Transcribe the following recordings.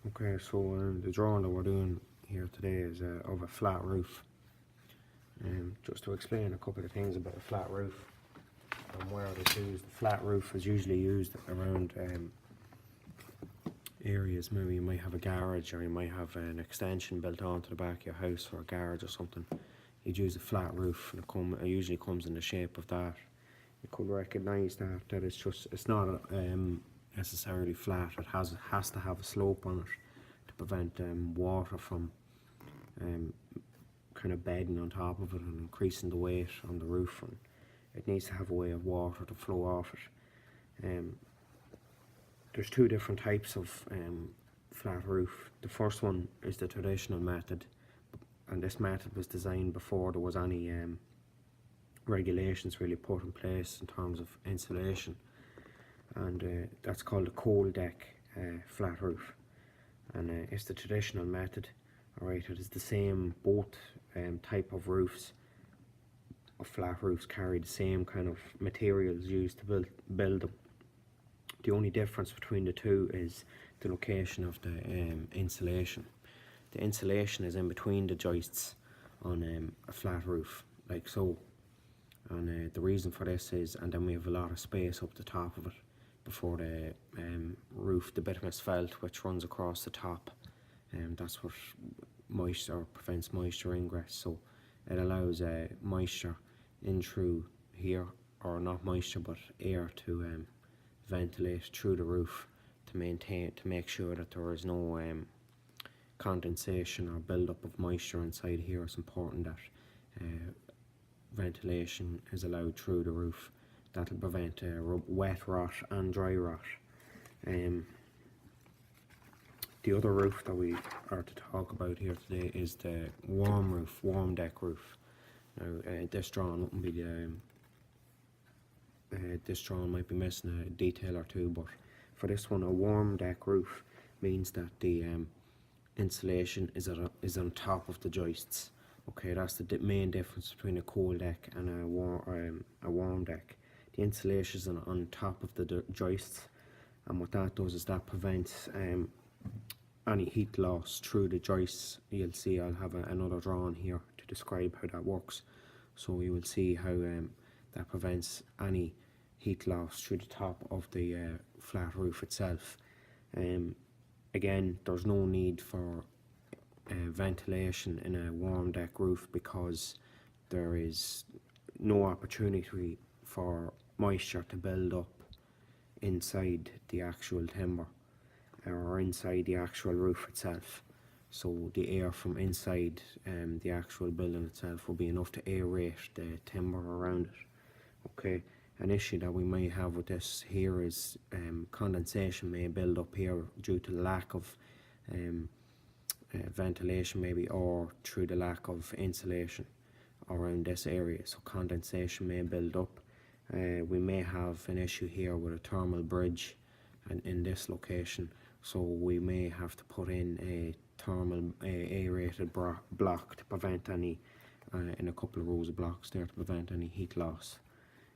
Okay, so the drawing that we're doing here today is of a flat roof. Just to explain a couple of things about a flat roof and where it is used. The flat roof is usually used around areas. Maybe you might have a garage, or you might have an extension built onto the back of your house, or a garage or something. You'd use a flat roof, and it usually comes in the shape of that. You could recognise that it's not necessarily flat. It has to have a slope on it to prevent water from kind of bedding on top of it and increasing the weight on the roof, and it needs to have a way of water to flow off it. There's two different types of flat roof. The first one is the traditional method, and this method was designed before there was any regulations really put in place in terms of insulation, and that's called a cold deck flat roof, and it's the traditional method. Alright, it is the same, both type of roofs, of flat roofs, carry the same kind of materials used to build them. The only difference between the two is the location of the insulation. The insulation is in between the joists on a flat roof, like so. And the reason for this is, and then we have a lot of space up the top of it before the roof, the bitumen asphalt which runs across the top, and that's what prevents moisture ingress. So it allows moisture in through here, or not moisture but air, to ventilate through the roof to make sure that there is no condensation or build-up of moisture inside here. It's important that ventilation is allowed through the roof. That'll prevent wet rot and dry rot. The other roof that we are to talk about here today is the warm deck roof. Now this drawing wouldn't be this drawing might be missing a detail or two, but for this one, a warm deck roof means that the insulation is on top of the joists. Okay, that's the main difference between a cold deck and a warm deck. The insulation is on top of the joists, and what that does is that prevents any heat loss through the joists. You'll see I'll have another drawing here to describe how that works. So you will see how that prevents any heat loss through the top of the flat roof itself. Again, there's no need for ventilation in a warm deck roof because there is no opportunity for moisture to build up inside the actual timber or inside the actual roof itself. So the air from inside the actual building itself will be enough to aerate the timber around it. Okay, an issue that we may have with this here is condensation may build up here due to the lack of ventilation, maybe, or through the lack of insulation around this area. So condensation may build up. We may have an issue here with a thermal bridge and in this location, so we may have to put in a thermal aerated block to prevent any in a couple of rows of blocks there, to prevent any heat loss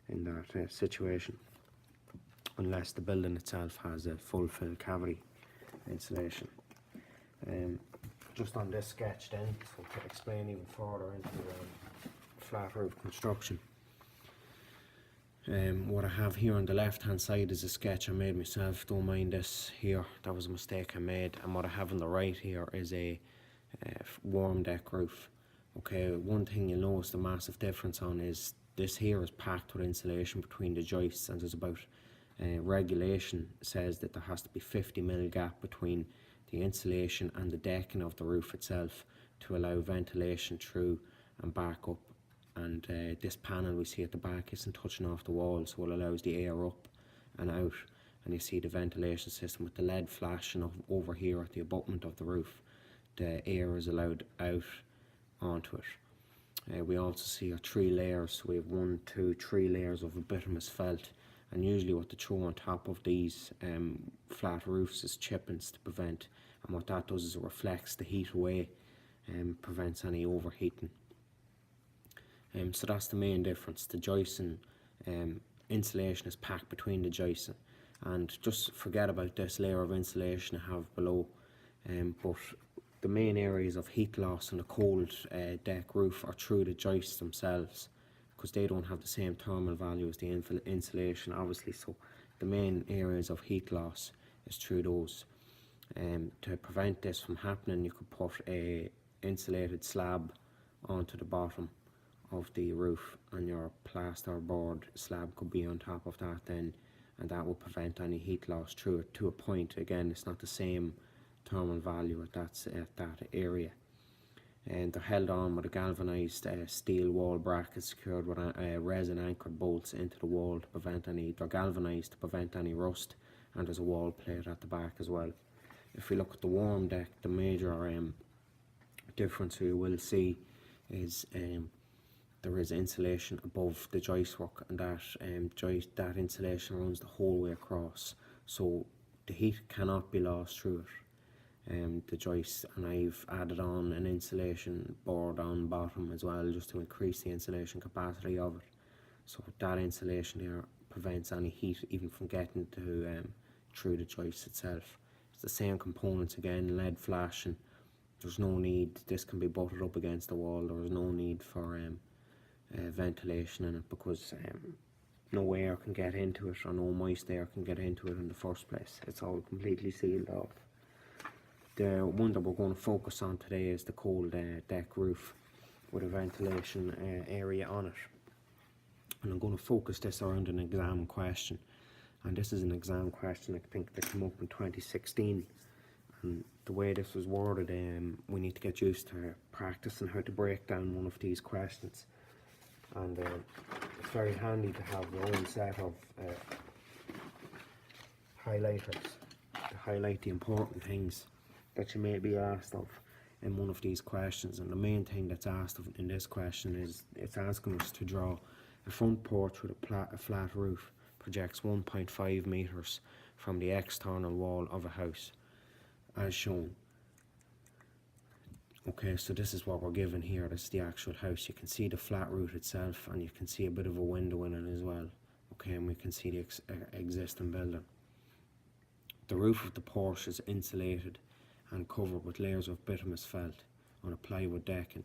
in that situation, unless the building itself has a full fill cavity insulation. Just on this sketch then, so to explain even further into flat roof construction, what I have here on the left hand side is a sketch I made myself. Don't mind this here, that was a mistake I made. And what I have on the right here is a warm deck roof. Okay, one thing you'll notice the massive difference on is this here is packed with insulation between the joists, and there's about regulation says that there has to be 50mm gap between the insulation and the decking of the roof itself to allow ventilation through and back up. And this panel we see at the back isn't touching off the wall, so it allows the air up and out. And you see the ventilation system with the LED flashing over here at the abutment of the roof. The air is allowed out onto it. We also see our 3 layers, so we have 1, 2, 3 layers of a bitumen asphalt, and usually what they throw on top of these flat roofs is chippings to prevent, and what that does is it reflects the heat away and prevents any overheating. So that's the main difference. The joisting insulation is packed between the joisting, and just forget about this layer of insulation I have below. but the main areas of heat loss on a cold deck roof are through the joists themselves, because they don't have the same thermal value as the insulation, obviously. So the main areas of heat loss is through those. To prevent this from happening, you could put a insulated slab onto the bottom of the roof, and your plasterboard slab could be on top of that then, and that will prevent any heat loss through it to a point. Again, it's not the same thermal value at that area. And they're held on with a galvanized steel wall bracket secured with resin anchored bolts into the wall to prevent any, they're galvanized to prevent any rust, and there's a wall plate at the back as well. If we look at the warm deck, the major difference you will see is there is insulation above the joist work, and that insulation runs the whole way across, so the heat cannot be lost through it. The joist, and I've added on an insulation board on bottom as well, just to increase the insulation capacity of it. So that insulation there prevents any heat even from getting to through the joist itself. It's the same components again, lead flashing. There's no need, this can be butted up against the wall. There is no need for ventilation in it, because no air can get into it, or no moist air can get into it in the first place. It's all completely sealed off. The one that we're going to focus on today is the cold deck roof with a ventilation area on it. And I'm going to focus this around an exam question. And this is an exam question, I think, that came up in 2016. And the way this was worded, we need to get used to practicing how to break down one of these questions. And it's very handy to have your own set of highlighters to highlight the important things that you may be asked of in one of these questions. And the main thing that's asked of in this question is, it's asking us to draw a front porch with a flat roof, projects 1.5 meters from the external wall of a house, as shown. Okay, so this is what we're given here. This is the actual house. You can see the flat roof itself, and you can see a bit of a window in it as well. Okay, and we can see the existing building. The roof of the porch is insulated and covered with layers of bituminous felt on a plywood decking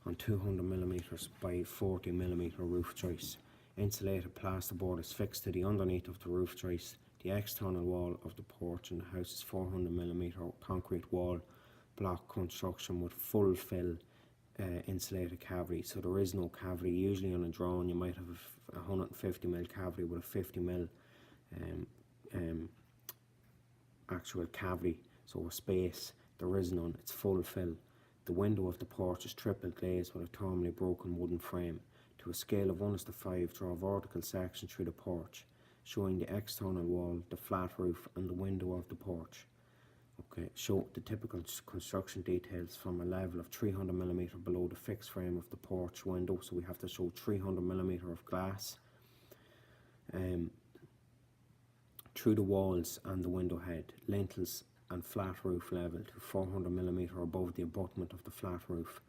on 200mm by 40mm roof joists. Insulated plasterboard is fixed to the underneath of the roof joist. The external wall of the porch in the house is 400mm concrete wall block construction with full fill insulated cavity. So there is no cavity. Usually on a drawing you might have a 150mm cavity with a 50mm actual cavity, so a space. There is none, it's full fill. The window of the porch is triple glazed with a thermally broken wooden frame. To a scale of 1:5, draw a vertical section through the porch, showing the external wall, the flat roof and the window of the porch. Okay, show the typical construction details from a level of 300mm below the fixed frame of the porch window, so we have to show 300mm of glass through the walls and the window head, lintels and flat roof level to 400mm above the abutment of the flat roof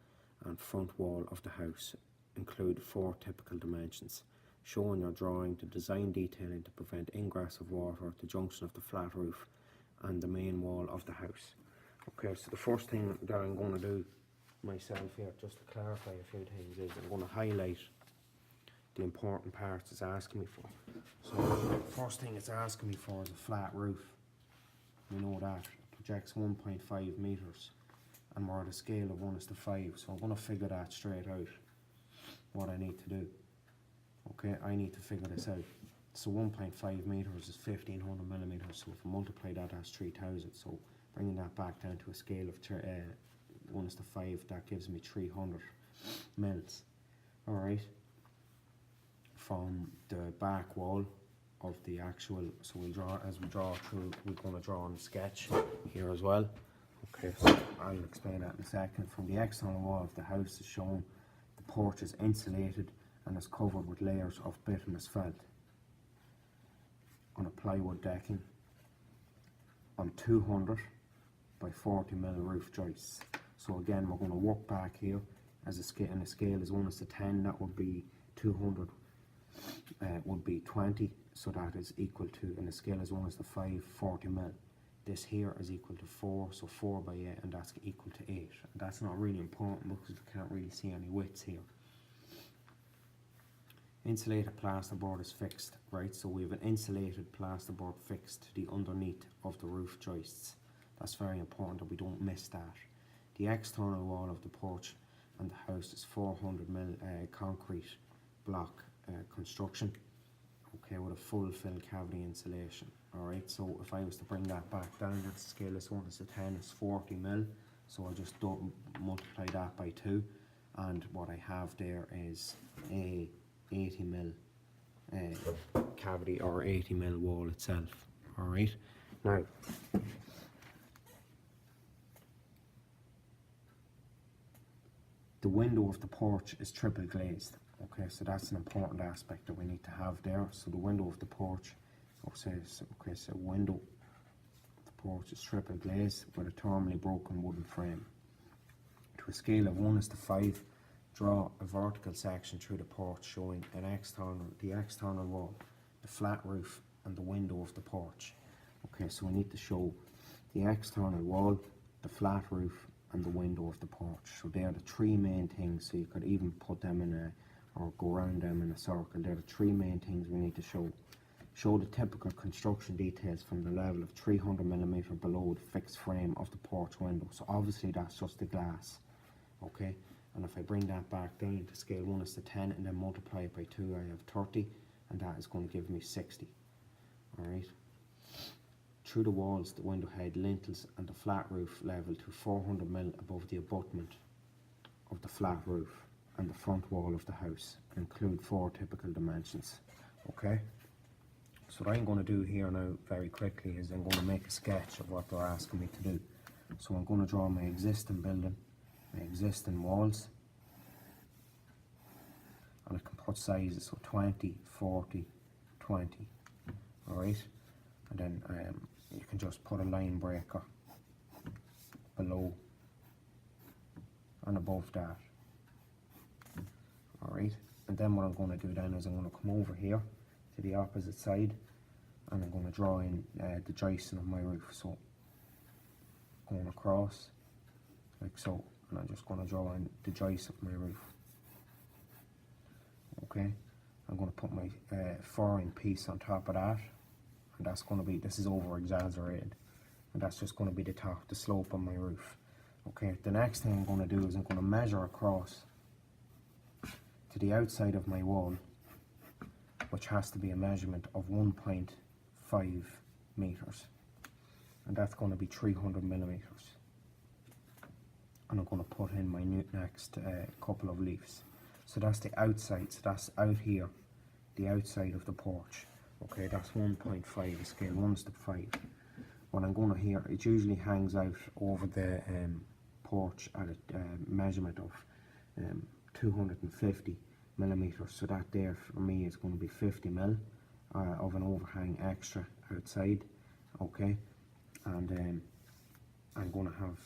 and front wall of the house. Include 4 typical dimensions. Show in your drawing the design detailing to prevent ingress of water at the junction of the flat roof and the main wall of the house. Okay, so the first thing that I'm going to do myself here, just to clarify a few things, is I'm going to highlight the important parts it's asking me for. So the first thing it's asking me for is a flat roof. We know that it projects 1.5 meters, and we're at a scale of 1:5, so I'm going to figure that straight out, what I need to do. Okay, I need to figure this out. So 1.5 meters is 1500mm, so if I multiply that, that's 3000. So bringing that back down to a scale of 1:5, that gives me 300 mils. Alright, from the back wall of the actual, so we'll draw, as we draw through, we're going to draw on the sketch here as well. Okay, so I'll explain that in a second. From the external wall of the house is shown the porch is insulated and is covered with layers of bituminous felt on a plywood decking on 200 by 40mm roof joists. So again, we're going to work back here as a scale, and the scale is 1:10. That would be 200 would be 20, so that is equal to, and the scale is 1:5, 40mm. this here is equal to 4, so 4 by 8, and that's equal to 8. And that's not really important because we can't really see any widths here. Insulated plasterboard is fixed, right? So we have an insulated plasterboard fixed to the underneath of the roof joists. That's very important that we don't miss that. The external wall of the porch and the house is 400mm concrete block construction, okay, with a full fill cavity insulation. Alright, so if I was to bring that back down, that's the scale is 1:10, it's 40mm, so I just don't multiply that by 2, and what I have there is a 80mm cavity or 80mm wall itself. Alright, now the window of the porch is triple glazed. Okay, so that's an important aspect that we need to have there. So the window of the porch, so window of the porch is triple glazed with a thermally broken wooden frame. To a scale of 1:5, draw a vertical section through the porch showing the external wall, the flat roof, and the window of the porch. Okay, so we need to show the external wall, the flat roof, and the window of the porch. So they are the three main things. So you could even put them in a, or go around them in a circle. They're the three main things we need to show. Show the typical construction details from the level of 300mm below the fixed frame of the porch window. So obviously that's just the glass, okay? And if I bring that back down to scale 1:10 and then multiply it by 2, I have 30, and that is going to give me 60. Alright. Through the walls, the window head, lintels, and the flat roof level to 400mm above the abutment of the flat roof and the front wall of the house. Include 4 typical dimensions. Okay. So what I'm going to do here now very quickly is I'm going to make a sketch of what they're asking me to do. So I'm going to draw my existing building, my existing walls, and I can put sizes, so 20, 40, 20. Alright, and then you can just put a line breaker below and above that. Alright, and then what I'm going to do then is I'm going to come over here to the opposite side, and I'm going to draw in the joisting of my roof. So going across like so, and I'm just going to draw in the joist of my roof. Okay, I'm going to put my 4-inch piece on top of that, and that's going to be, this is over exaggerated, and that's just going to be the top, the slope of my roof. Okay, the next thing I'm going to do is I'm going to measure across to the outside of my wall, which has to be a measurement of 1.5 meters, and that's going to be 300mm. And I'm going to put in my next couple of leaves. So that's the outside, so that's out here, the outside of the porch. Okay, that's 1.5, scale 1:5. What I'm going to here, it usually hangs out over the porch at a measurement of 250mm. So that there for me is going to be 50mm of an overhang extra outside. Okay, and I'm going to have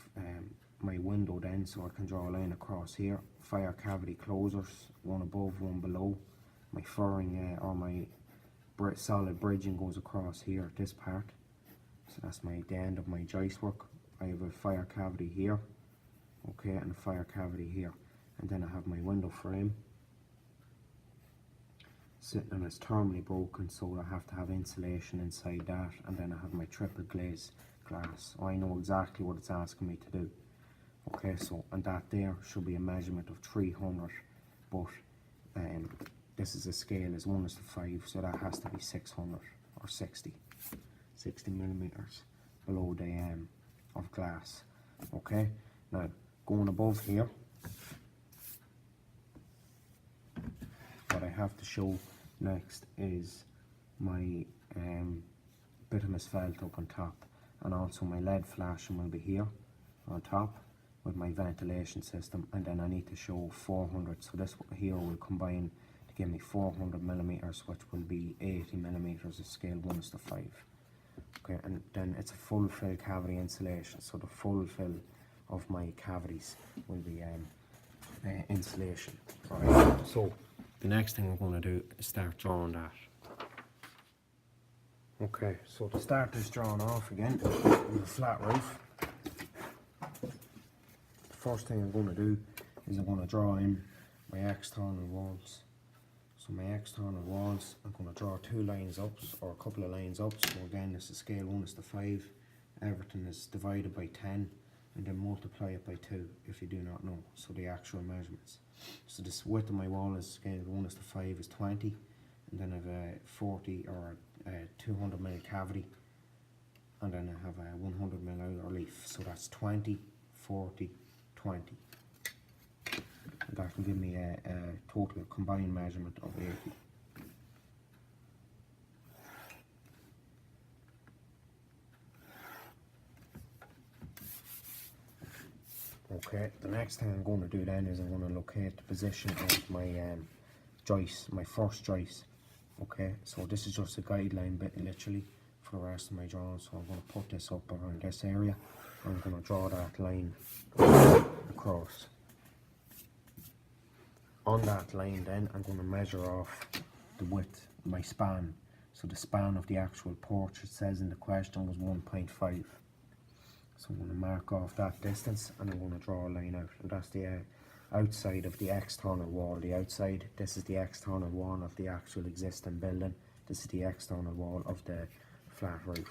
my window then, so I can draw a line across here. Fire cavity closers, one above, one below. My furring or my solid bridging goes across here at this part. So that's the end of my joist work. I have a fire cavity here, okay, and a fire cavity here. And then I have my window frame sitting, and it's thermally broken, so I have to have insulation inside that. And then I have my triple glaze glass. So I know exactly what it's asking me to do. Okay, so, and that there should be a measurement of 300, but this is a scale is 1:5, so that has to be 600 or 60mm below the of glass. Okay, now going above here, what I have to show next is my bituminous felt up on top, and also my lead flashing will be here on top with my ventilation system, and then I need to show 400, so this here will combine to give me 400mm, which will be 80mm of scale 1:5. Okay, and then it's a full fill cavity insulation, so the full fill of my cavities will be insulation. Right, so the next thing we're going to do is start drawing that. Okay, so to start this drawing off again with a flat roof, the first thing I'm going to do is I'm going to draw in my external walls. So my external walls, I'm going to draw 2 lines up, or a couple of lines up. So again, this is scale 1:5. Everything is divided by 10, and then multiply it by 2 if you do not know. So the actual measurements. So this width of my wall is scale 1:5 is 20, and then I have a 40 or 200 mil cavity, and then I have a 100 mil outer leaf. So that's 20, 40, 20. And that will give me a total combined measurement of 80. Okay, the next thing I'm going to do then is I'm going to locate the position of my joist, my first joist. Okay, so this is just a guideline bit literally for the rest of my drawing. So I'm going to put this up around this area. I'm going to draw that line across. On that line then I'm going to measure off the width, my span. So the span of the actual porch, it says in the question, was 1.5. So I'm going to mark off that distance and I'm going to draw a line out. And that's the outside of the external wall. The outside, this is the external wall of the actual existing building. This is the external wall of the flat roof.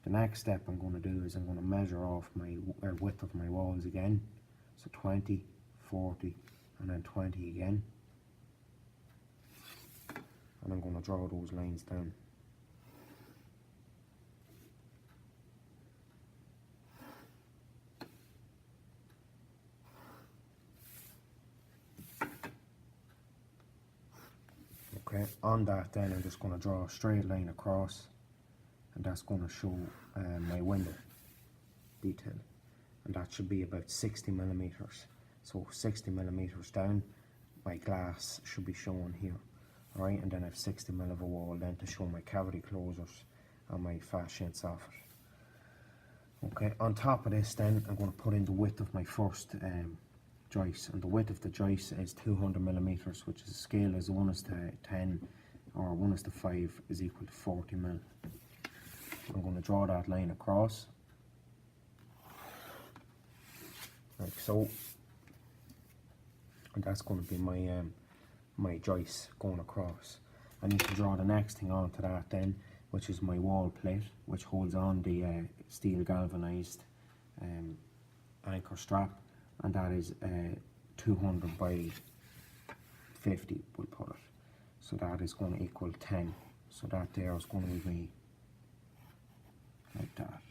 The next step I'm going to do is I'm going to measure off my width of my walls again. So 20, 40, and then 20 again. And I'm going to draw those lines down. Okay, on that then I'm just going to draw a straight line across, and that's going to show my window detail, and that should be about 60 millimeters. So 60 millimeters down, my glass should be shown here. Alright, and then I have 60 mil of a wall then to show my cavity closers and my fascia soffit. Okay, on top of this then I'm going to put in the width of my first joist, and the width of the joist is 200 millimeters, which is a scale as 1:10 or 1:5 is equal to 40 mil. I'm going to draw that line across like so, and that's going to be my my joist going across. I need to draw the next thing onto that then, which is my wall plate, which holds on the steel galvanized anchor strap, and that is 200 by 50, we'll put it. So that is going to equal 10. So that there is going to be like that.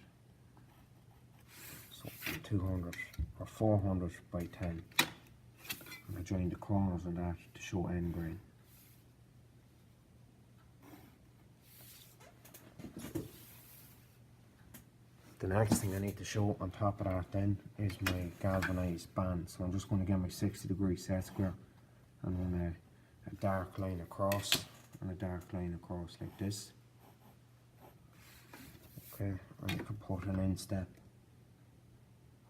So 200 or 400 by 10. And I join the corners of that to show end grain. The next thing I need to show on top of that then is my galvanized band. So I'm just going to get my 60-degree set square, and then a dark line across and a dark line across like this. Okay, and you can put an instep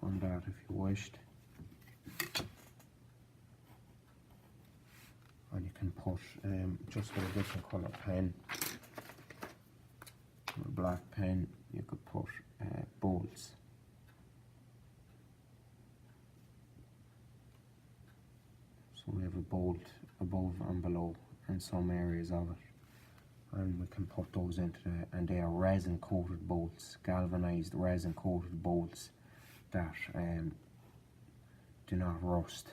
on that if you wished. And you can put just with a different colour pen, a black pen, you could put bolts. So we have a bolt above and below in some areas of it, and we can put those into and they are resin coated bolts, galvanized resin coated bolts that do not rust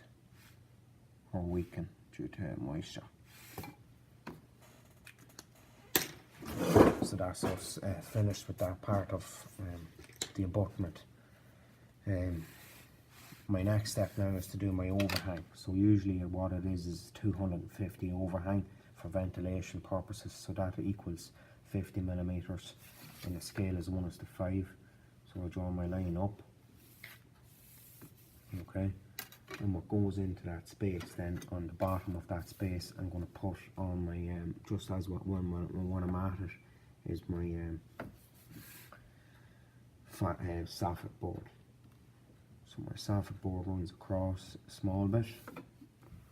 or weaken due to moisture. So that's us finished with that part of the abutment. My next step now is to do my overhang. So usually what it is 250 overhang for ventilation purposes, so that equals 50 millimeters, and the scale is 1:5. So I draw my line up. Okay, and what goes into that space then, on the bottom of that space, I'm going to put on my just as when I'm at it is my soffit board. So my soffit board runs across a small bit.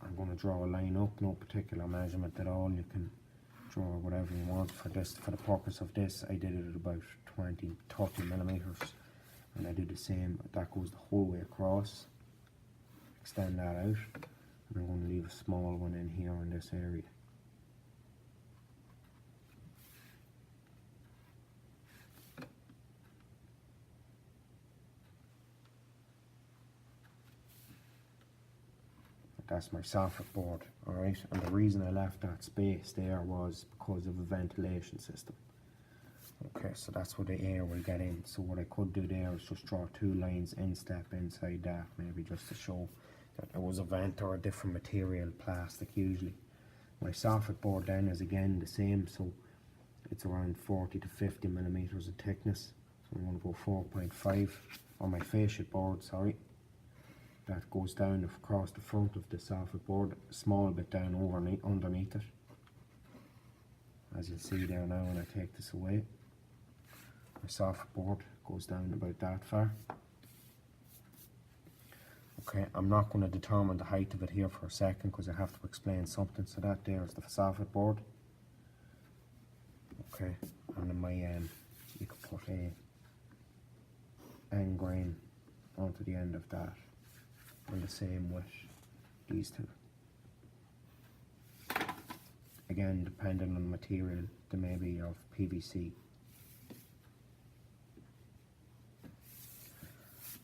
I'm going to draw a line up, no particular measurement at all. You can extra or whatever you want. For the purpose of this, I did it at about 30 millimeters, and I do the same. That goes the whole way across. Extend that out, and I'm going to leave a small one in here in this area. That's my soffit board, alright? And the reason I left that space there was because of a ventilation system. Okay, so that's where the air will get in. So what I could do there is just draw 2 lines instep inside that, maybe just to show that there was a vent or a different material, plastic usually. My soffit board then is again the same, so it's around 40 to 50 millimeters of thickness. So I'm going to go 4.5 on my fascia board, sorry. That goes down across the front of the soffit board, a small bit down underneath it. As you'll see there now when I take this away. My soffit board goes down about that far. Okay, I'm not going to determine the height of it here for a second because I have to explain something. So that there is the soffit board. Okay, and then my you can put a end grain onto the end of that. And the same with these two. Again, depending on the material, they may be of PVC.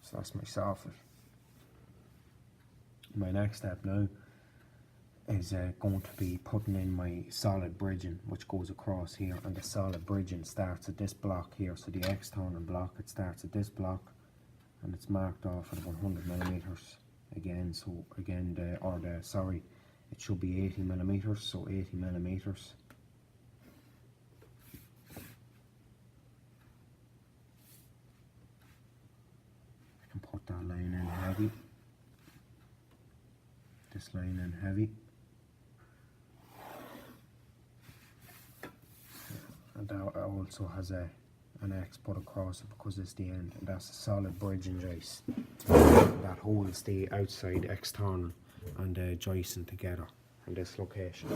So that's my soffit. My next step now is going to be putting in my solid bridging, which goes across here, and the solid bridging starts at this block here. So the external block, it starts at this block, and it's marked off at 100 millimeters. Again, so again, it should be 80 millimeters, so 80 millimeters. I can put that line in heavy, this line in heavy, and that also has an X put across it because it's the end, and that's a solid bridging joist that holds the outside external and the joisting together in this location.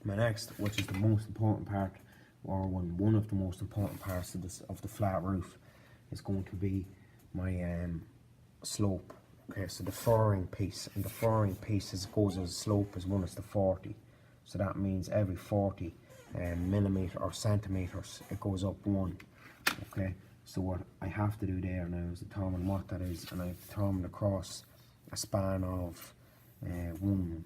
My next, which is the most important part, or one of the most important parts of the flat roof, is going to be my slope. Okay, so the furring piece, and the furring piece goes as a slope as 1 is to 40. So that means every 40 millimeter or centimeters it goes up 1. Okay, so what I have to do there now is determine what that is, and I've determined across a span of 1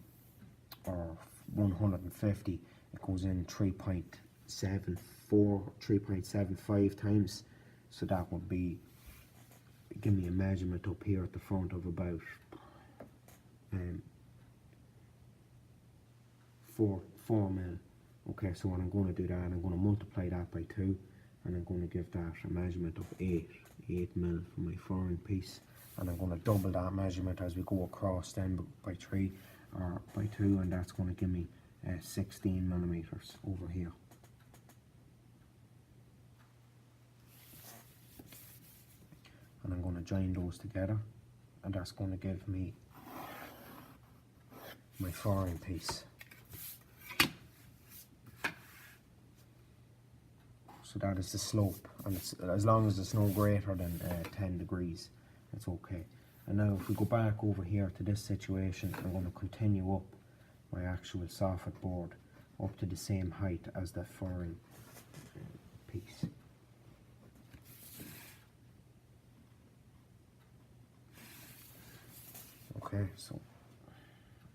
or 150 it goes in 3.75 times. So that would be, give me a measurement up here at the front of about 4 mil. Okay, so when I'm going to do that, I'm going to multiply that by 2, and I'm going to give that a measurement of 8 mil for my furring piece, and I'm going to double that measurement as we go across then by 3 or by 2, and that's going to give me 16 millimeters over here. And I'm going to join those together, and that's going to give me my furring piece. So that is the slope, and it's, as long as it's no greater than 10 degrees, it's okay. And now if we go back over here to this situation, I'm going to continue up my actual soffit board up to the same height as the furring piece. Okay, so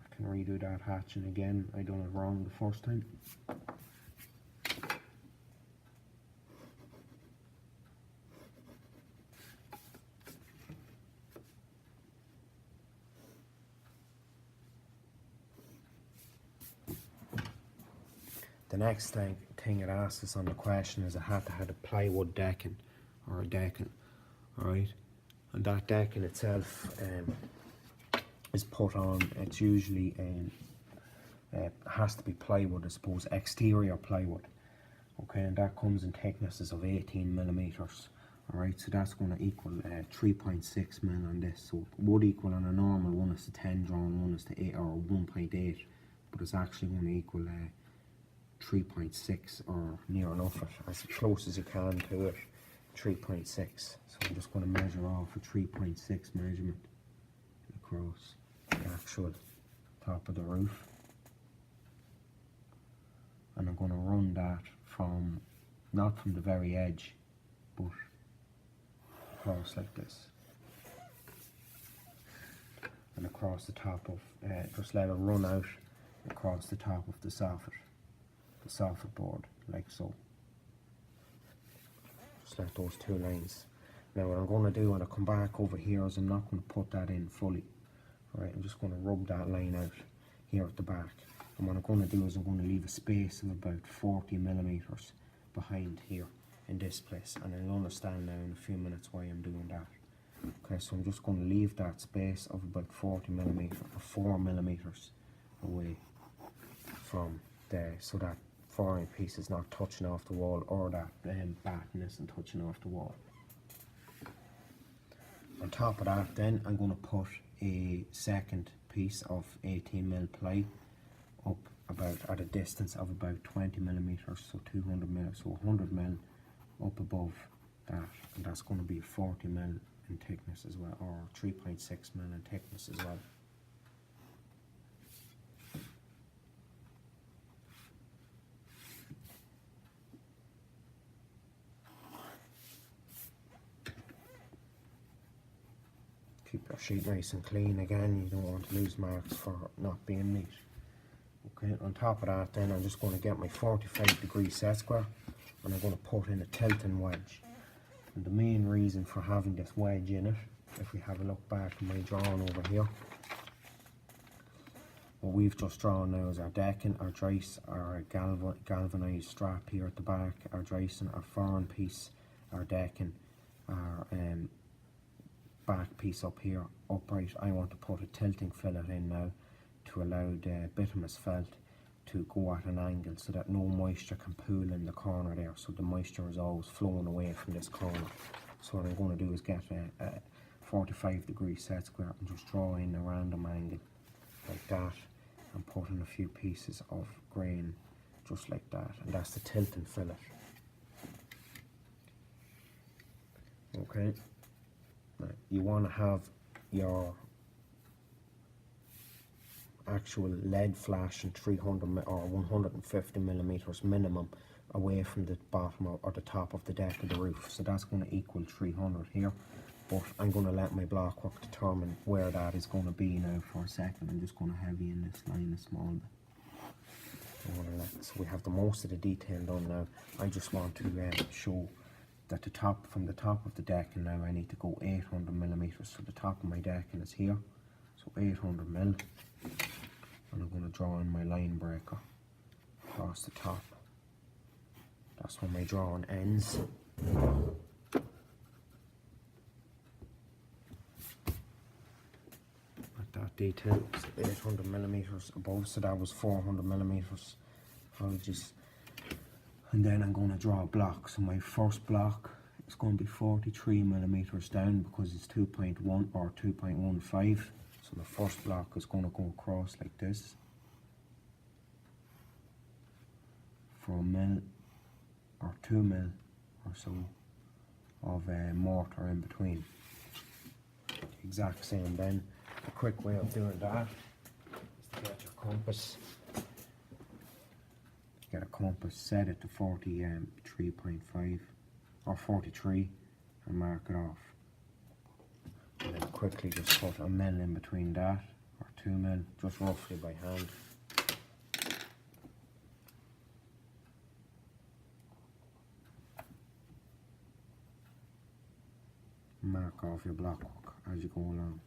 I can redo that hatching again. I done it wrong the first time. The next thing it asks us on the question is I had to have a plywood decking or a decking, alright? And that decking itself is put on, it's usually has to be plywood, I suppose, exterior plywood. Okay, and that comes in thicknesses of 18 millimeters. Alright, so that's going to equal 3.6 mil on this. So it would equal on a normal 1 is to 10 drawn, 1 is to 8 or 1.8, but it's actually going to equal 3.6 or near enough it, as close as you can to it, 3.6. So I'm just going to measure off a 3.6 measurement across the actual top of the roof, and I'm going to run that from, not from the very edge, but across like this, and across the top of, just let it run out across the top of the soffit board, like so. Just like those two lines. Now what I'm going to do when I come back over here is I'm not going to put that in fully. Alright, I'm just going to rub that line out here at the back. And what I'm going to do is I'm going to leave a space of about 40 millimeters behind here in this place. And I'll understand now in a few minutes why I'm doing that. Okay, so I'm just going to leave that space of about 40 millimeters or 4 millimeters away from there, so that flooring piece is not touching off the wall, or that batten isn't touching off the wall. On top of that then I'm going to put a second piece of 18mm ply up about at a distance of about 20 millimeters, so 200 mil, so 100 mil up above that, and that's going to be 40 mil in thickness as well, or 3.6 mil in thickness as well. Keep your sheet nice and clean again, you don't want to lose marks for not being neat. Okay, on top of that then I'm just going to get my 45-degree set square, and I'm going to put in a tilting wedge. And the main reason for having this wedge in it, if we have a look back at my drawing over here, what we've just drawn now is our decking, our joist, our galvanized strap here at the back, our joisting, our foreign piece, our decking, our back piece up here upright. I want to put a tilting fillet in now to allow the bituminous felt to go at an angle so that no moisture can pool in the corner there, so the moisture is always flowing away from this corner. So what I'm going to do is get a 45-degree set square and just draw in a random angle like that, and put in a few pieces of grain just like that, and that's the tilting fillet. Okay, now you want to have your actual lead flash in 300 or 150 millimeters minimum away from the bottom or the top of the deck of the roof, so that's going to equal 300 here. But I'm going to let my blockwork determine where that is going to be now for a second. I'm just going to heavy in this line a small bit. So we have the most of the detail done now. I just want to show that the top, from the top of the decking now, I need to go 800 millimeters. So the top of my decking is here, so 800 mil. And I'm going to draw in my line breaker across the top. That's where my drawing ends. That detail is 800 millimeters above, so that was 400 millimeters. Apologies. And then I'm going to draw a block. So my first block is going to be 43 millimeters down because it's 2.1 or 2.15. So the first block is going to go across like this for a mil or 2 mil or so of mortar in between. Exact same then. A quick way of doing that is to get your compass. Get a compass, set it to 43.5 or 43 and mark it off. And then quickly just put a mil in between that, or 2 mil, just roughly by hand. Mark off your blockwork as you go along.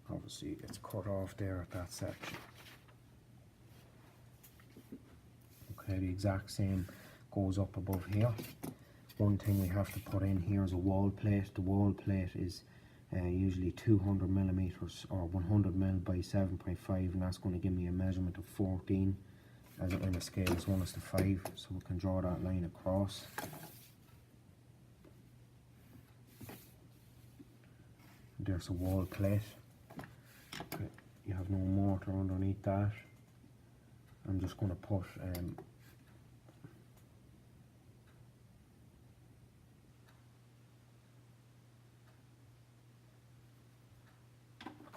Obviously it's cut off there at that section. Okay, the exact same goes up above here. One thing we have to put in here is a wall plate. The wall plate is usually 200 millimeters or 100 mil by 7.5, and that's going to give me a measurement of 14 as in a scale is 1:5, so we can draw that line across. there's a wall plate. Okay, you have no mortar underneath that. I'm just going to put a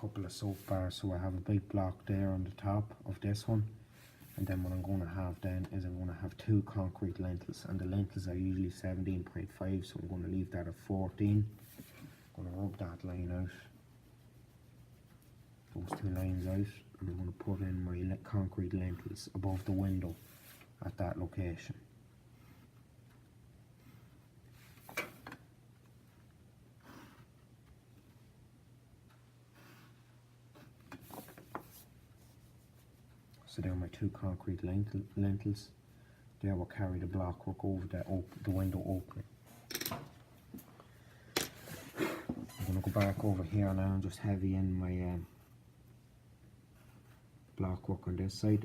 couple of soap bars, so I have a big block there on the top of this one, and then what I'm going to have then is I'm going to have 2 concrete lintels, and the lintels are usually 17.5, so I'm going to leave that at 14. I'm going to rub that line out, those 2 lines out, and I'm going to put in my concrete lintels above the window at that location. So there are my 2 concrete lintels. There will carry the blockwork over the window opening. I'm going to go back over here now and just heavy in my blockwork on this side.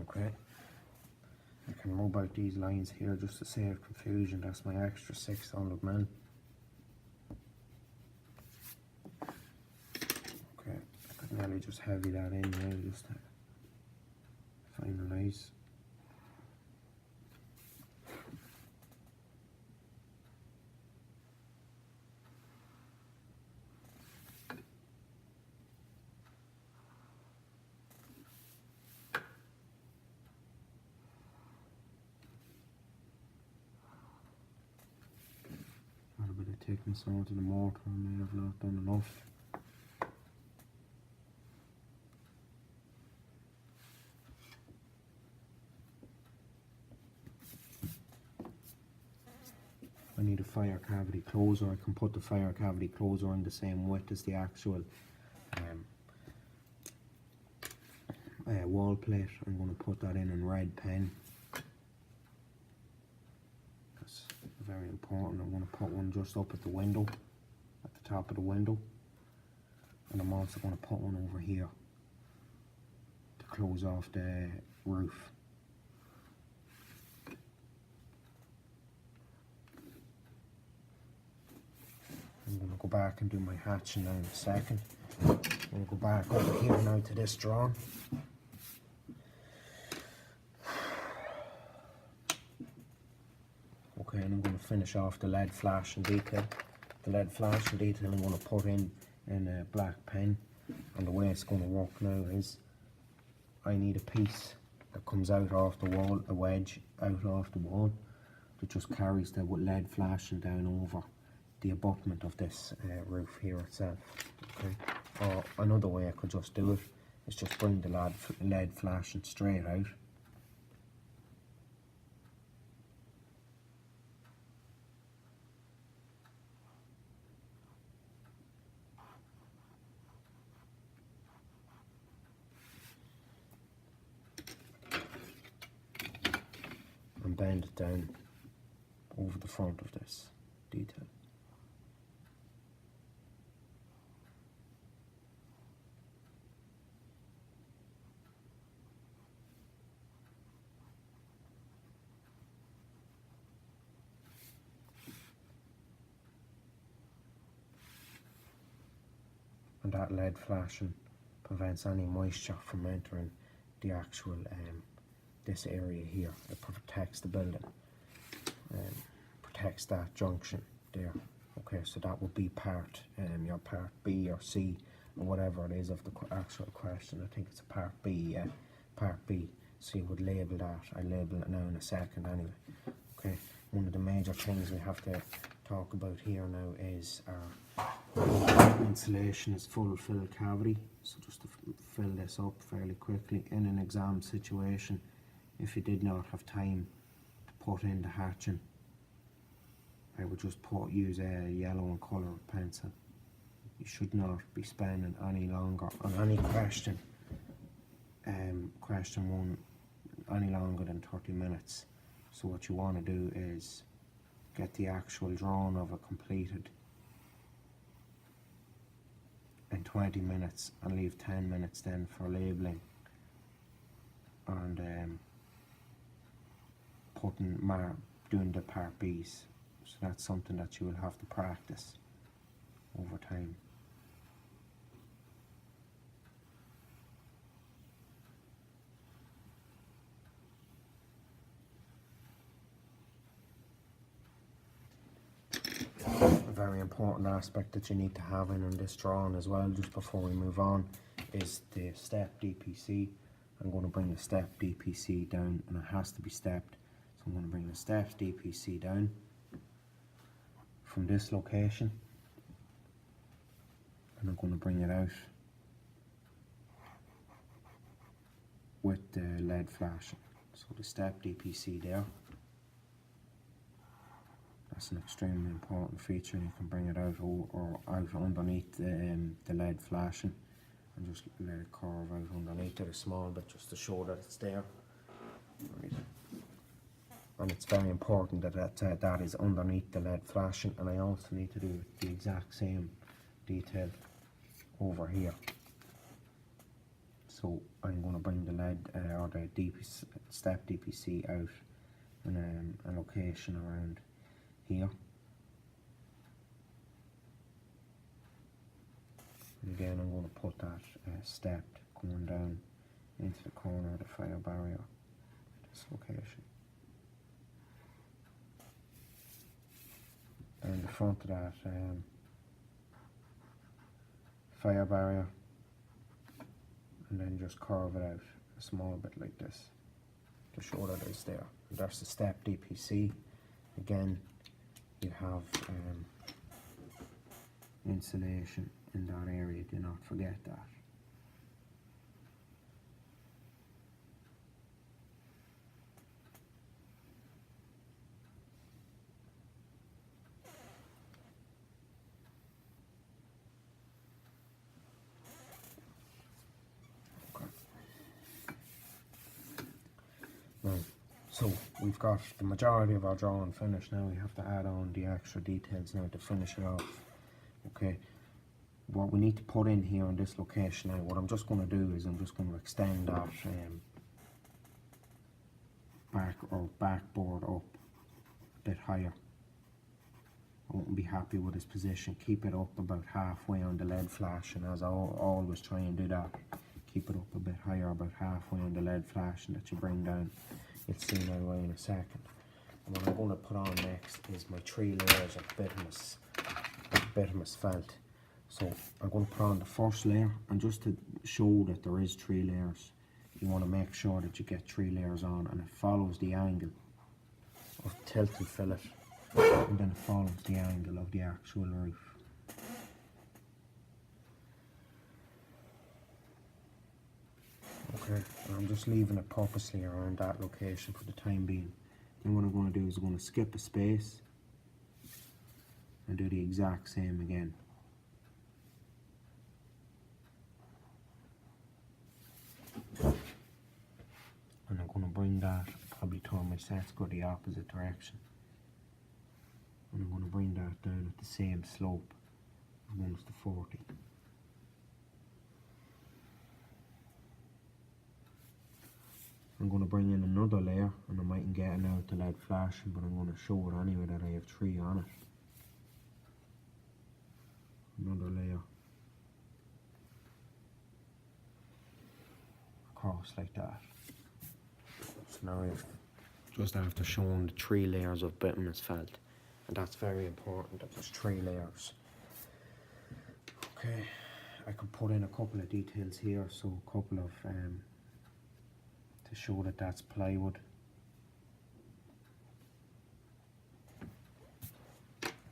Okay, I can rub out these lines here just to save confusion. That's my extra 600 mil. Okay, I could nearly just heavy that in now just to finalise. A bit of thickness onto the mortar, I may have not done enough. I need a fire cavity closer. I can put the fire cavity closer in the same width as the actual wall plate. I'm going to put that in red pen. That's very important. I'm going to put one just up at the window, at the top of the window, and I'm also going to put one over here to close off the roof. I'm going to go back and do my hatching now in a second. I'm going to go back over here now to this drawing. Okay, and I'm going to finish off the lead flash and detail. The lead flash and detail I'm going to put in a black pen, and the way it's going to work now is I need a piece that comes out off the wall, a wedge out off the wall that just carries the lead flashing down over the abutment of this roof here itself. Okay, or another way I could just do it is just bring the lead flashing straight out. And bend it down over the front of this detail. And that lead flashing prevents any moisture from entering the actual this area here. It protects the building, protects that junction there. Okay, so that would be part your part B or C or whatever it is of the actual question. I think it's a part B, yeah, part B. So you would label that. I label it now in a second anyway. Okay, one of the major things we have to talk about here now is our insulation is full fill cavity. So just to fill this up fairly quickly in an exam situation, if you did not have time to put in the hatching I would just use a yellow and colour pencil. You should not be spending any longer on any question, question one, any longer than 30 minutes. So what you want to do is get the actual drawing of it completed in 20 minutes and leave 10 minutes then for labelling and doing the part B's. So that's something that you will have to practice over time. A very important aspect that you need to have in this drawing as well, just before we move on, is the step DPC. I'm going to bring the step DPC down, and it has to be stepped. So I'm going to bring the steps DPC down from this location, and I'm going to bring it out with the LED flashing. So the step DPC there. That's an extremely important feature. You can bring it out or out underneath the LED flashing and just let it curve out underneath it a small bit just to show that it's there. Right. And it's very important that that is underneath the LED flashing, and I also need to do the exact same detail over here. So I'm going to bring the LED or the step DPC out in a location around here. And again, I'm going to put that step going down into the corner of the fire barrier at this location. And the front of that fire barrier, and then just curve it out a small bit like this to show that it's there. And that's the step DPC. Again, you have insulation in that area, do not forget that. Okay. Right. So we've got the majority of our drawing finished. Now we have to add on the extra details now to finish it off. Okay, what we need to put in here in this location now, what I'm just going to do is I'm just going to extend that backboard up a bit higher. I won't be happy with this position. Keep it up about halfway on the LED flash, and as I always try and do that, keep it up a bit higher, about halfway on the LED flash, and that you bring down. You'll see my way in a second. And what I'm going to put on next is my 3 layers of bituminous felt. So I'm going to put on the first layer, and just to show that there is 3 layers, you want to make sure that you get 3 layers on, and it follows the angle of tilt and fillet, and then it follows the angle of the actual roof. Okay, and I'm just leaving it purposely around that location for the time being. Then what I'm going to do is I'm going to skip a space and do the exact same again. And I'm going to bring that, probably turn my sets go the opposite direction. And I'm going to bring that down at the same slope as 1:40. I'm going to bring in another layer, and I mightn't get it out the LED flashing, but I'm going to show it anyway that I have 3 on it. Another layer across like that. So now we've just after showing the 3 layers of bituminous felt, and that's very important that there's 3 layers. Okay, I could put in a couple of details here, so a couple of to show that that's plywood.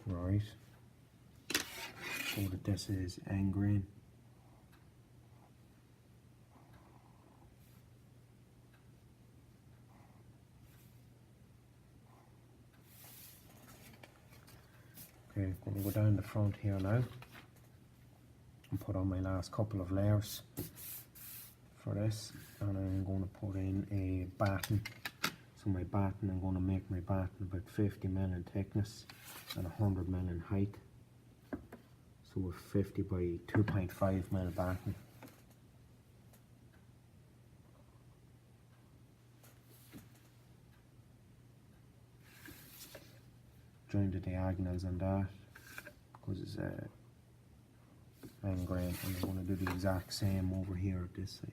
Right. Show that this is end grain. Okay, I'm going to go down the front here now and put on my last couple of layers for this, and I'm going to put in a batten. So my batten, I'm going to make my batten about 50 mm in thickness and 100 mm in height. So with 50 by 2.5 mm batten. Join the diagonals on that because it's end grain, and I'm going to do the exact same over here at this side.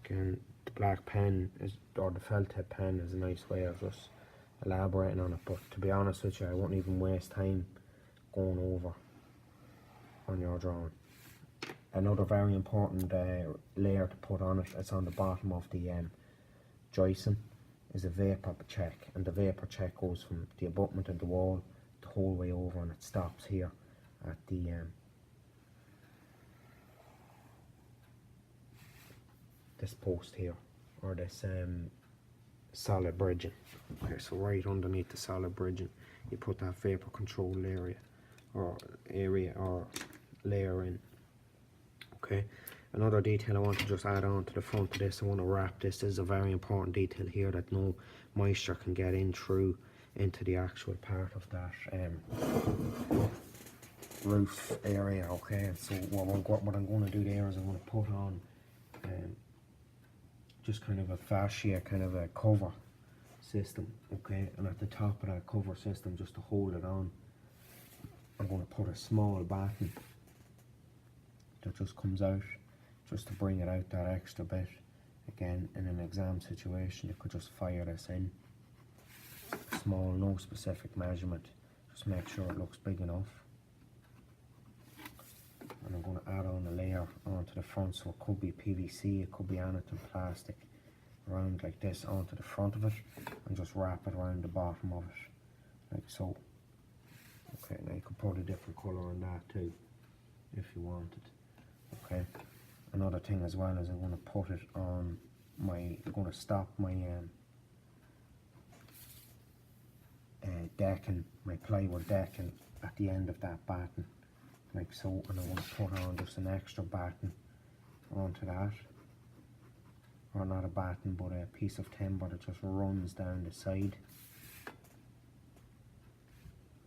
Again, the black pen is, or the felt tip pen is a nice way of just elaborating on it, but to be honest with you, I won't even waste time going over on your drawing. Another very important layer to put on it, it's on the bottom of the joicing, is a vapor check, and the vapor check goes from the abutment of the wall the whole way over, and it stops here at the this post here, or this solid bridging. Okay, so right underneath the solid bridging you put that vapor control area or layer in. Okay, another detail I want to just add on to the front of this, I want to wrap this. This is a very important detail here, that no moisture can get in through into the actual part of that roof area. Okay, so what I'm going to do there is I'm going to put on just kind of a fascia, kind of a cover system. Okay, and at the top of that cover system, just to hold it on, I'm going to put a small batten that just comes out, just to bring it out that extra bit. Again, in an exam situation, you could just fire this in. Small, no specific measurement, just make sure it looks big enough. And I'm going to add on a layer onto the front, so it could be PVC, it could be anything plastic, around like this onto the front of it, and just wrap it around the bottom of it, like so. Okay, now you could put a different colour on that too, if you wanted. Okay, another thing as well is I'm going to put it on I'm going to stop my decking, my plywood decking at the end of that batten, like so, and I'm going to put on just an extra batten onto that, or not a batten but a piece of timber that just runs down the side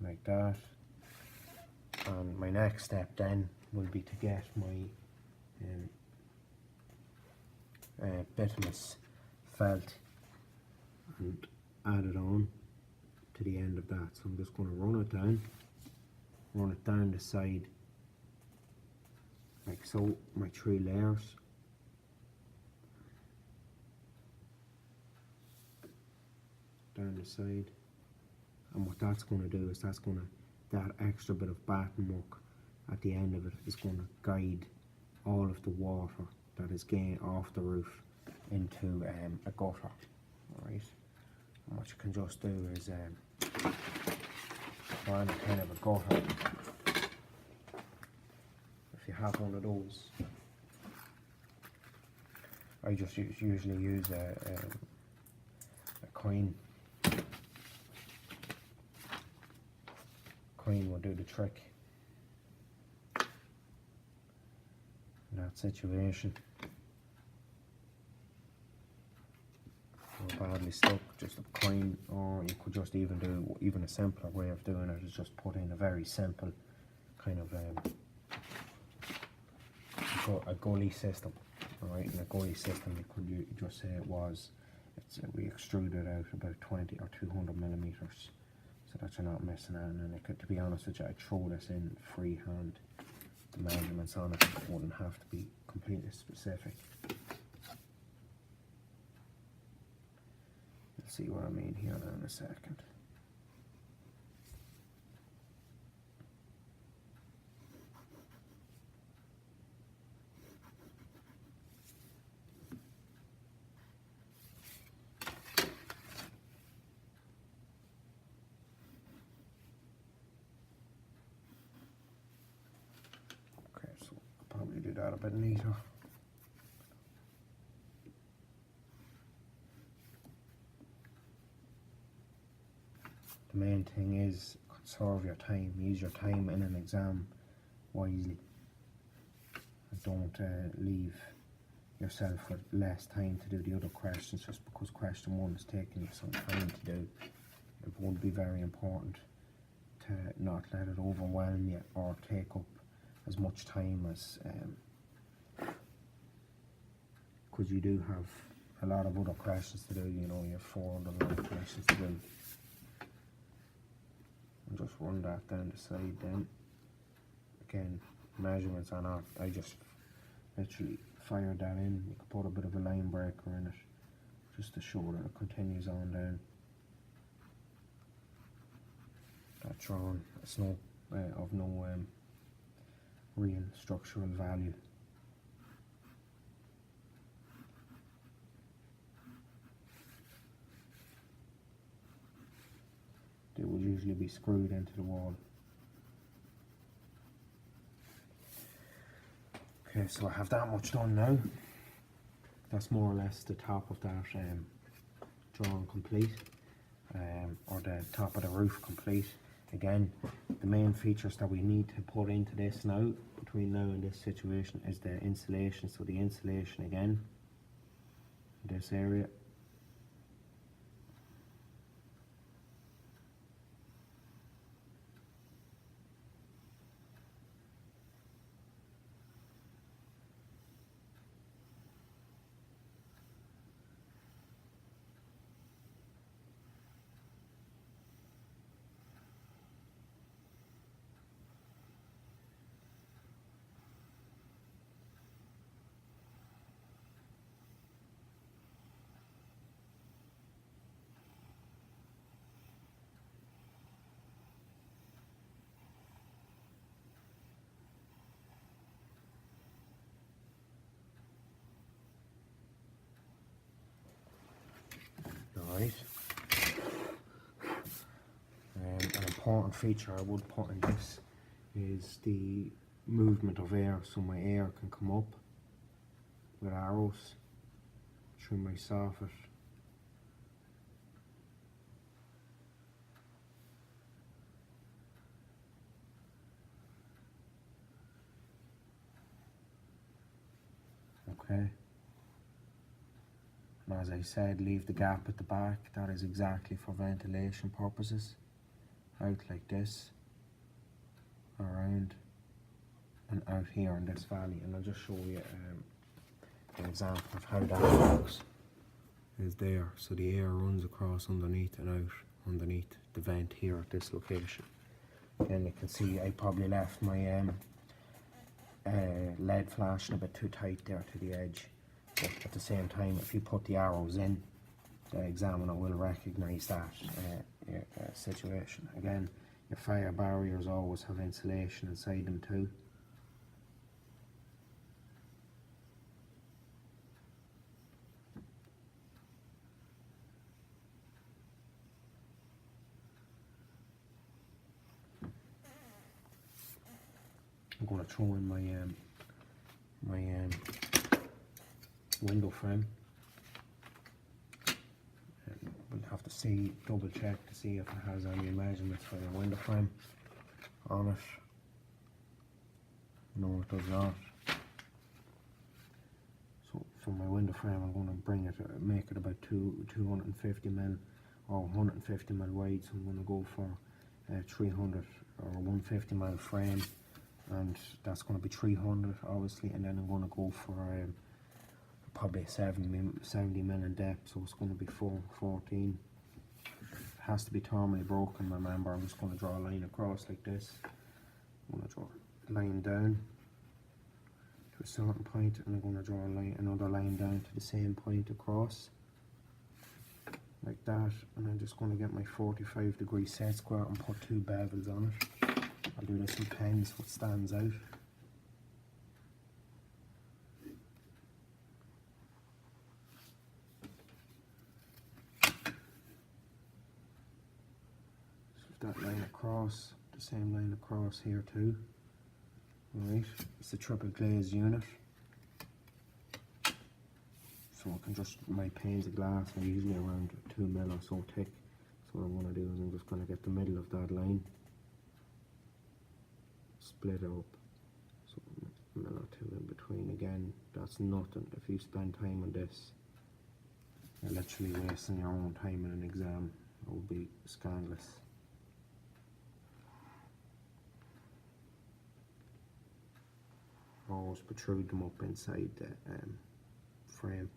like that. And my next step then will be to get my bituminous felt and add it on to the end of that. So I'm just going to run it down the side like so, my 3 layers. Down the side, and what that's going to do is that extra bit of batten work at the end of it is going to guide all of the water that is getting off the roof into a gutter. Alright, and what you can just do is find a kind of a gutter. If you have one of those, I just usually use a coin. Coin will do the trick in that situation. If you're badly stuck, just a coin, or you could just even do a simpler way of doing it is just put in a very simple kind of a gully system. Alright, in a gully system you just say we extruded out about 20 or 200 millimeters. So that you're not missing out, and I could, to be honest with you, I'd throw this in freehand. The measurements on it wouldn't have to be completely specific. You'll see what I mean here now in a second. that a bit neater. The main thing is conserve your time, use your time in an exam wisely. And don't leave yourself with less time to do the other questions just because question 1 is taking you some time to do. It would be very important to not let it overwhelm you or take up as much time as because you do have a lot of other questions to do, you know, you have 4 other long questions to do. And just run that down the side then. Again, measurements are not, I just literally fired that in. You could put a bit of a line breaker in it just to show that it continues on down. That's drawn a slope of no real structural value. They would usually be screwed into the wall. Okay, so I have that much done now. That's more or less the top of that drawing complete, or the top of the roof complete. Again, the main features that we need to put into this now, between now and this situation, is the insulation. So the insulation again, this area. Right. An important feature I would put in this is the movement of air, so my air can come up with arrows through my soffit. Okay. And as I said, leave the gap at the back. That is exactly for ventilation purposes. Out like this, around, and out here in this valley. And I'll just show you an example of how that works. Is there, so the air runs across underneath and out underneath the vent here at this location. And you can see I probably left my LED flashing a bit too tight there to the edge. But at the same time, if you put the arrows in, the examiner will recognise that situation. Again, your fire barriers always have insulation inside them too. I'm going to throw in my window frame. And we'll have to double check to see if it has any measurements for the window frame on it. No, it does not. So for my window frame, I'm going to bring it, make it about 250 mil or 150 mil wide. So I'm going to go for 300 or 150 mil frame, and that's going to be 300 obviously, and then I'm going to go for probably 70 mil in depth, so it's going to be 414. It has to be thermally broken. Remember, I'm just going to draw a line across like this. I'm going to draw a line down to a certain point, and I'm going to draw another line down to the same point across, like that. And I'm just going to get my 45-degree set square and put 2 bevels on it. I'll do this with pens so it stands out. So that line across, the same line across here too. Right, it's a triple glazed unit. So I can just, my panes of glass are usually around 2 mil or so thick. So what I'm going to do is I'm just going to get the middle of that line, split it up, so 1 or 2 in between. Again, that's nothing. If you spend time on this, you're literally wasting your own time in an exam. It would be scandalous. Always protrude them up inside the frame.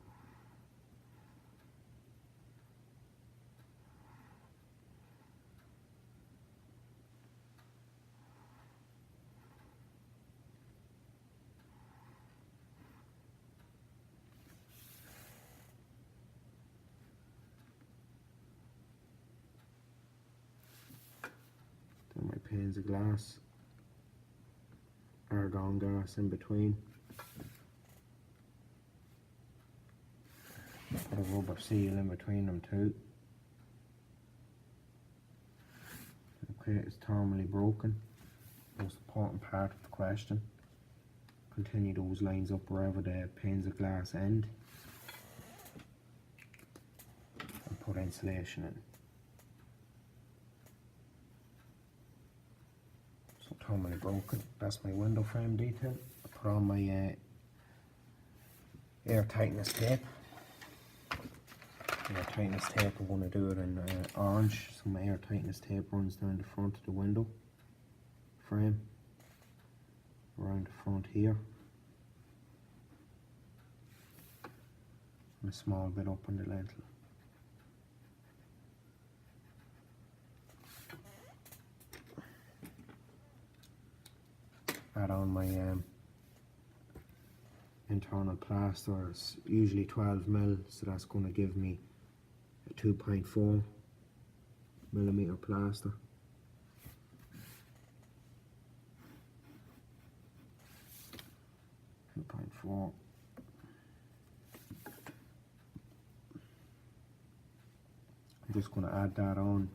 Then my panes of glass, argon gas in between. Put a rubber seal in between them too. Okay, it's thermally broken. Most important part of the question. Continue those lines up wherever the panes of glass end. And put insulation in. So thermally broken. That's my window frame detail. I put on my air tightness tape. Air tightness tape, I'm going to do it in orange. So my air tightness tape runs down the front of the window frame, around the front here, and a small bit up on the lintel. Add on my internal plaster. It's usually 12 mil, so that's going to give me a 2.4 millimeter plaster. I'm just going to add that on,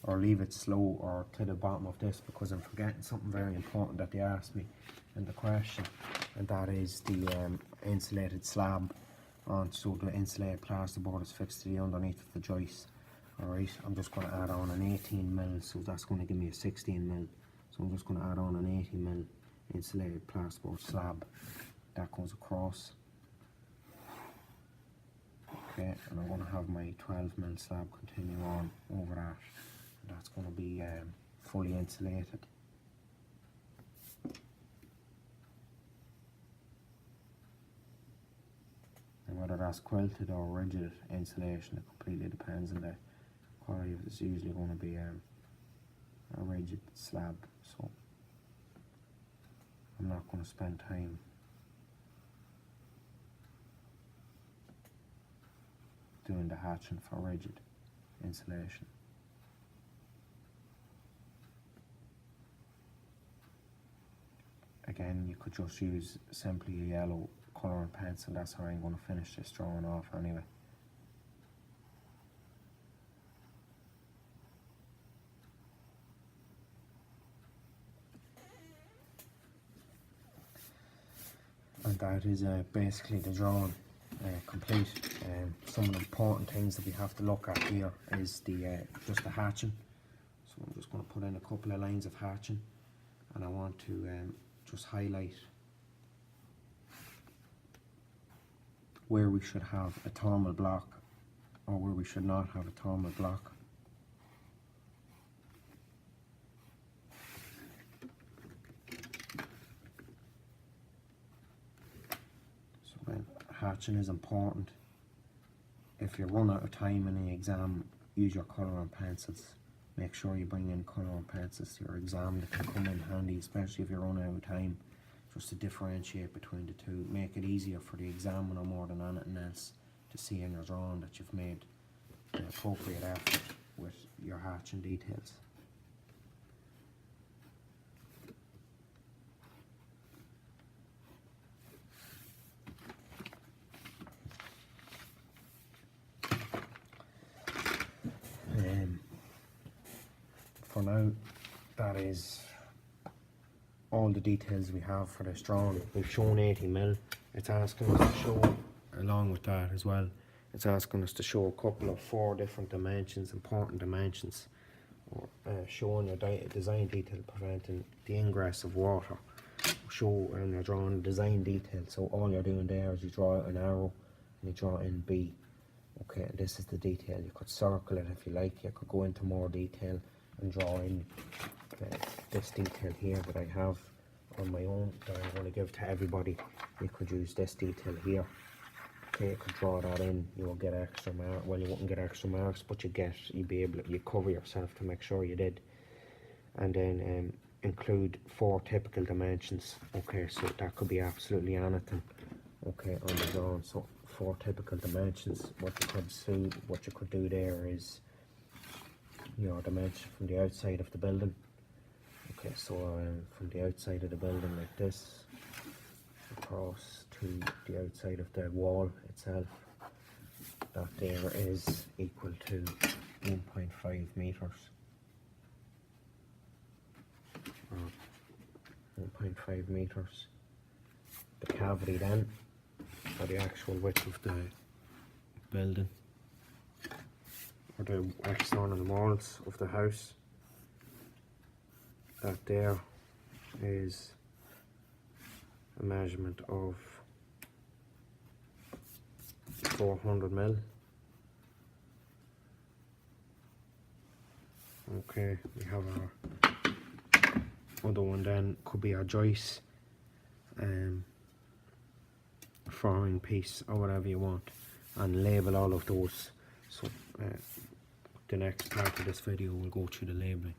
or leave it slow, or to the bottom of this, because I'm forgetting something very important that they asked me in the question, and that is the insulated slab on. So the insulated plasterboard is fixed to the underneath of the joist. Alright, I'm just going to add on an 18 mil, so that's going to give me a 16 mil. So I'm just going to add on an 18 mil insulated plasterboard slab. That goes across. Okay, and I'm going to have my 12 mil slab continue on over that. That's going to be fully insulated. And whether that's quilted or rigid insulation, it completely depends on the quality. It's usually going to be a rigid slab, so I'm not going to spend time doing the hatching for rigid insulation. Again, you could just use simply a yellow colour and pencil. That's how I'm going to finish this drawing off anyway. And that is basically the drawing complete. Some of the important things that we have to look at here is the just the hatching. So I'm just going to put in a couple of lines of hatching, and I want to just highlight where we should have a thermal block or where we should not have a thermal block. So when hatching is important. If you run out of time in the exam, use your colour and pencils. Make sure you bring in colour and pencils to your exam. That can come in handy, especially if you're running out of time, just to differentiate between the two. Make it easier for the examiner more than anything else to see in your drawing that you've made the appropriate effort with your hatching details. For now, that is all the details we have for this drawing. We've shown 80mm. It's asking us to show, along with that as well, it's asking us to show a couple of 4 different dimensions, important dimensions, or showing your design detail preventing the ingress of water. Show and you're drawing design detail, so all you're doing there is you draw out an arrow and you draw in B. Okay, and this is the detail. You could circle it if you like. You could go into more detail and draw in this detail here that I have on my own that I'm going to give to everybody. You could use this detail here. Okay, you could draw that in. You will get extra marks. Well, you wouldn't get extra marks, but you cover yourself to make sure you did. And then include 4 typical dimensions. Okay, so that could be absolutely anything. Okay, on the drawing. So 4 typical dimensions. What you could do there is your dimension from the outside of the building. Okay, so from the outside of the building like this, across to the outside of the wall itself, that there is equal to 1.5 meters. 1.5 meters. The cavity then, or the actual width of the building, or the external walls of the house, that there is a measurement of 400mm. Okay, we have our other one then, could be our joist, flooring piece, or whatever you want, and label all of those. So the next part of this video will go through the labeling.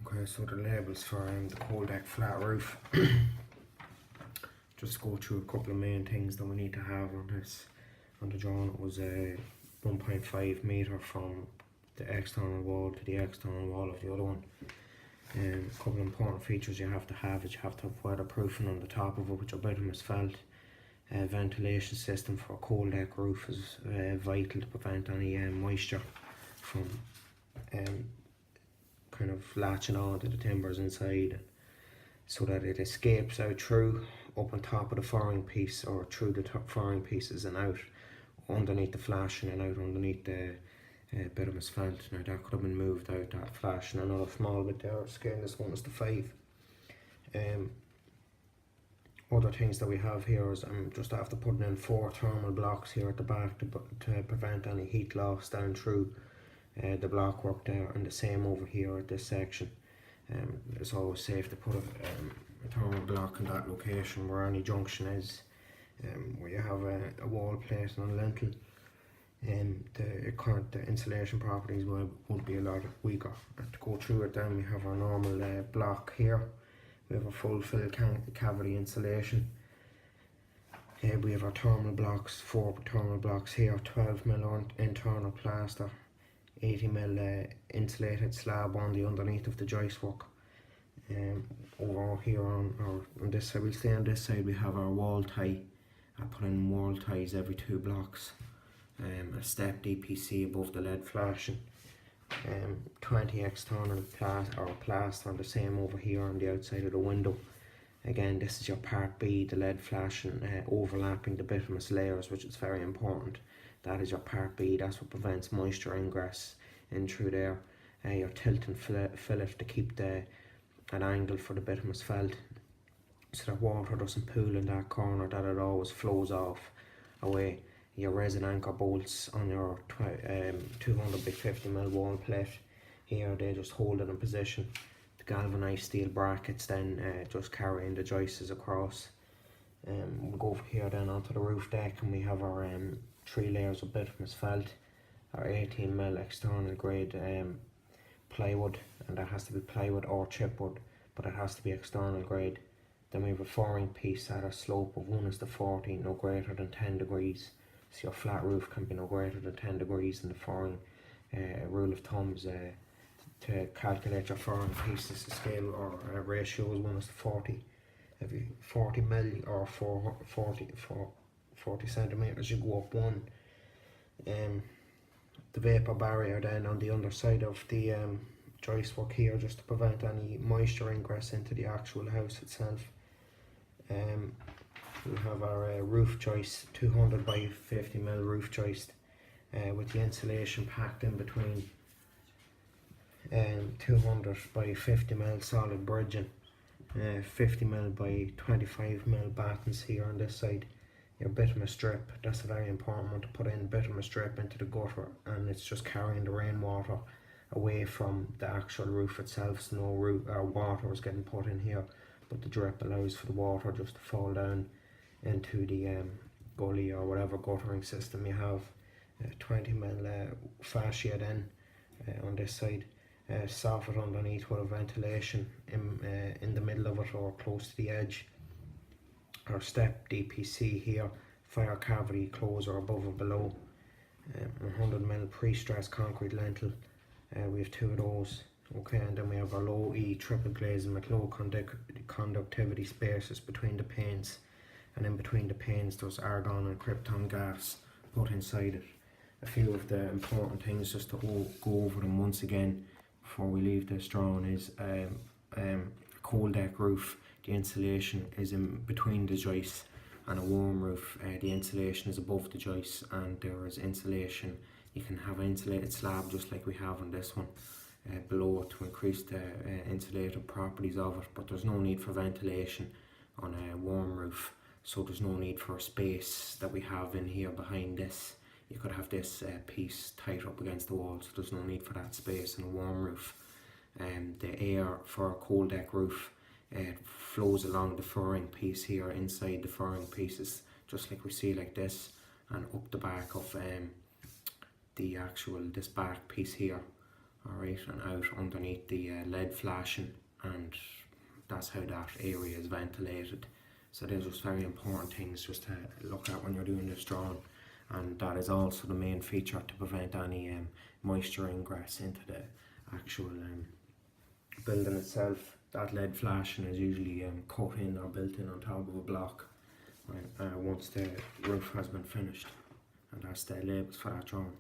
Okay, so the labels for the cold deck flat roof. Just go through a couple of main things that we need to have on this. On the drawing, it was a 1.5 meter from the external wall to the external wall of the other one. A couple of important features you have to have is you have to have weatherproofing on the top of it, which are bituminous felt. Ventilation system for a cold deck roof is vital to prevent any moisture from kind of latching on to the timbers inside, so that it escapes out through up on top of the flooring piece, or through the top flooring pieces and out underneath the flashing and out underneath the bituminous felt. Now that could have been moved out, that flashing, another small bit there. Scale this one is to 5. Other things that we have here is I'm just after putting in 4 thermal blocks here at the back to prevent any heat loss down through the block work there, and the same over here at this section. It's always safe to put a thermal block in that location where any junction is, where you have a wall plate and a lintel. The insulation properties would be a lot weaker. And to go through it then, we have our normal block here. We have a full fill cavity insulation. We have our thermal blocks, 4 thermal blocks here, 12mm internal plaster, 80mm insulated slab on the underneath of the joist work. Over here on this side, we'll stay on this side, we have our wall tie. I put in wall ties every 2 blocks. A step DPC above the lead flashing. 20 external plaster, the same over here on the outside of the window. Again, this is your part B, the lead flashing overlapping the bituminous layers, which is very important. That is your part B. That's what prevents moisture ingress in through there. Your tilt and fillet to keep an angle for the bituminous felt, so that water doesn't pool in that corner, that it always flows off away. Your resin anchor bolts on your 200 by 50mm wall plate here, they just hold it in position. The galvanized steel brackets then just carrying the joists across. We'll go over here then onto the roof deck, and we have our 3 layers of bituminous felt, our 18mm external grade plywood, and that has to be plywood or chipwood, but it has to be external grade. Then we have a flooring piece at a slope of 1:40, no greater than 10 degrees. So your flat roof can be no greater than 10 degrees in the flooring. Rule of thumb is to calculate your flooring pieces, the scale or ratio is 1:40. Every 40mm or 40 centimeters, you go up 1. The vapor barrier then on the underside of the joist work here just to prevent any moisture ingress into the actual house itself. We have our roof joist, 200 by 50mm roof joist, with the insulation packed in between, 200 by 50mm solid bridging, 50mm by 25mm battens here on this side. Your bitumen strip, that's a very important one to put in, bitumen strip into the gutter, and it's just carrying the rainwater away from the actual roof itself, so no water is getting put in here, but the drip allows for the water just to fall down into the gully or whatever guttering system you have. 20mm fascia then on this side, soffit underneath with a ventilation in the middle of it or close to the edge. Our step DPC here, fire cavity closer above or below. 100mm pre-stressed concrete lintel, we have 2 of those. Okay, and then we have our low E triple glazing with low conductivity spaces between the panes, and in between the panes there's argon and krypton gas put inside it. A few of the important things just to go over them once again before we leave this drawing is a cold deck roof. The insulation is in between the joists, and a warm roof, the insulation is above the joists, and there is insulation. You can have an insulated slab just like we have on this one below it to increase the insulated properties of it, but there's no need for ventilation on a warm roof, so there's no need for a space that we have in here behind this. You could have this piece tight up against the wall, so there's no need for that space in a warm roof. The air for a cold deck roof, it flows along the furring piece here, inside the furring pieces, just like we see like this, and up the back of this back piece here, alright, and out underneath the lead flashing, and that's how that area is ventilated. So those are just very important things just to look at when you're doing this drawing, and that is also the main feature to prevent any moisture ingress into the actual building itself. That lead flashing is usually cut in or built in on top of a block once the roof has been finished, and that's the labels for that drawing.